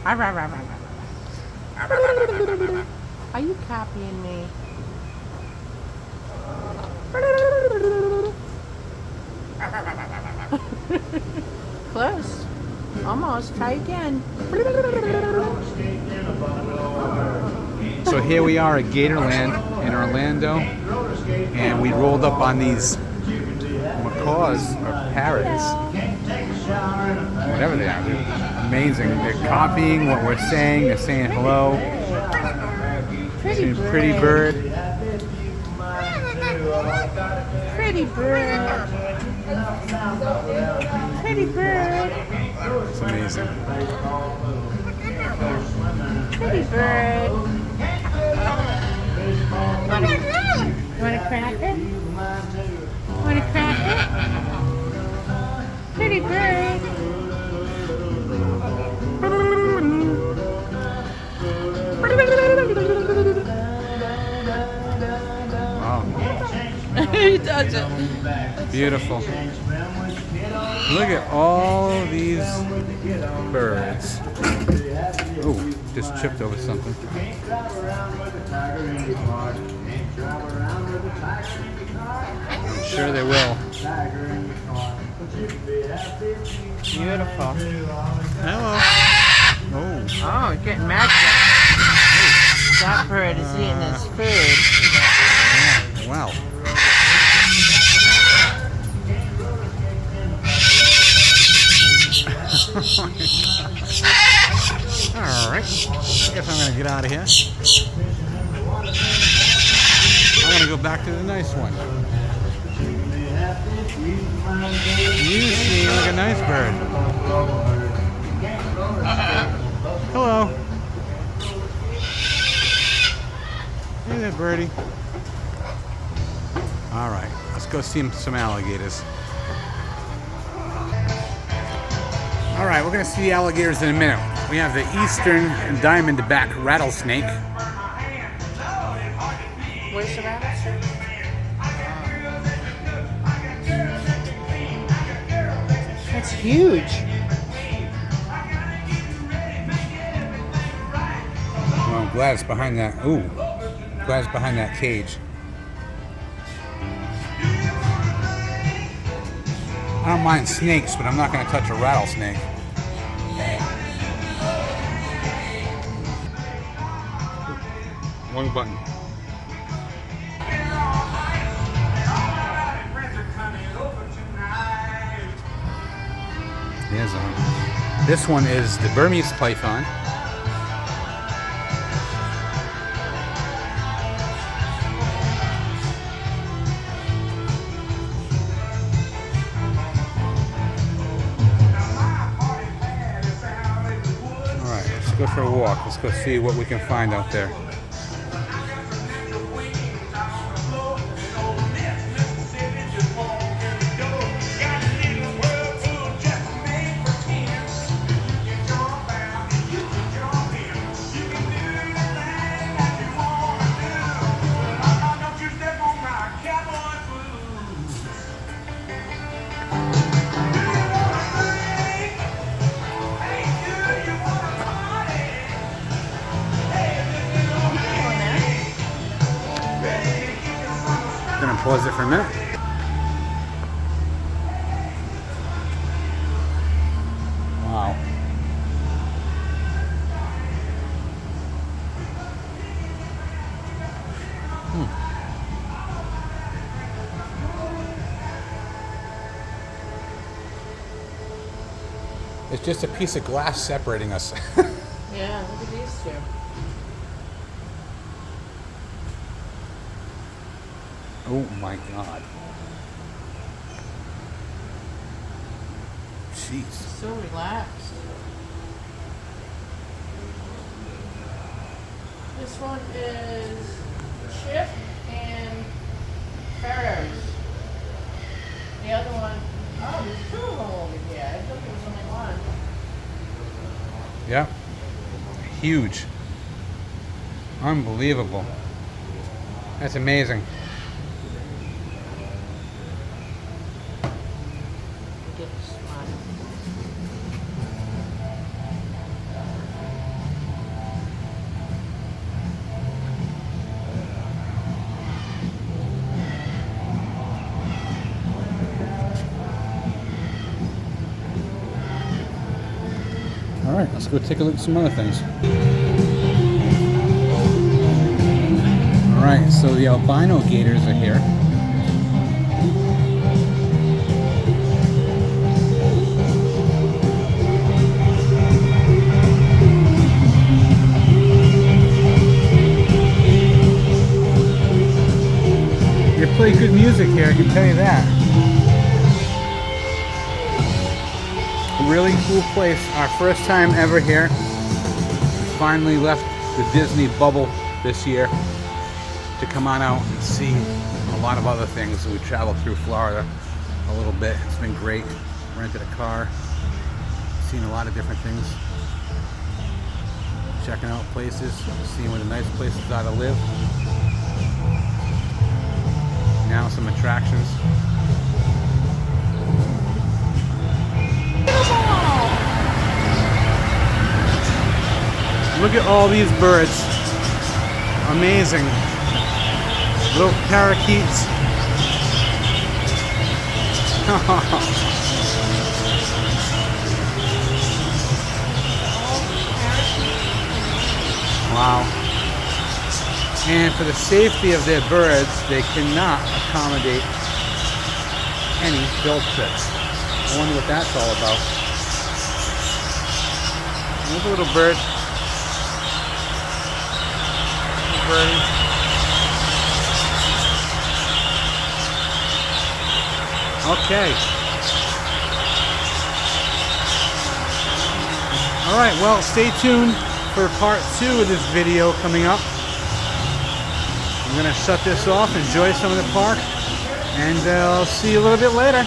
Are you copying me? Close. Almost. Try again. So here we are at Gatorland in Orlando, and we rolled up on these macaws or parrots, whatever they are. They're amazing. They're copying what we're saying. They're saying hello. Pretty bird. Pretty bird. Pretty bird. Pretty bird. It's amazing. Pretty bird. Want a cracker? Want a cracker? Pretty bird. Wow. He does it. Beautiful. Look at all these birds. Oh, just tripped over something. I'm sure they will. Beautiful. Hello. Oh. Oh, he's getting mad. That bird is eating his food. Yeah. Wow. Alright. I guess I'm gonna get out of here. I'm gonna go back to the nice one. You seem like a nice bird. Hello. Hey there, birdie. Alright, let's go see some alligators. Alright, we're going to see the alligators in a minute. We have the eastern diamondback rattlesnake. Where's the rattlesnake? That's huge. Oh, I'm glad it's behind that. Ooh, glad it's behind that cage. I don't mind snakes, but I'm not going to touch a rattlesnake. Wrong button. There's one. This one is the Burmese python. Alright, let's go for a walk. Let's go see what we can find out there. Gonna pause it for a minute. Wow. It's just a piece of glass separating us. Yeah, look at these two. Oh my God. Jeez. So relaxed. This one is Chip and Ferris. The other one, oh, there's two of them over here. I thought there was only one. Yeah. Huge. Unbelievable. That's amazing. Get the spot. All right, let's go take a look at some other things. All right, so the albino gators are here. They play good music here, I can tell you that. A really cool place. Our first time ever here. We finally left the Disney bubble this year to come on out and see a lot of other things. We traveled through Florida a little bit. It's been great. Rented a car, seen a lot of different things. Checking out places, seeing where the nice places are to live. Now some attractions. Look at all these birds. Amazing. Little parakeets. Wow. And for the safety of their birds, they cannot accommodate any field trips. I wonder what that's all about. There's a little bird. Little birdie. Okay. Alright, well, stay tuned for part 2 of this video coming up. I'm going to shut this off, enjoy some of the park, and I'll see you a little bit later.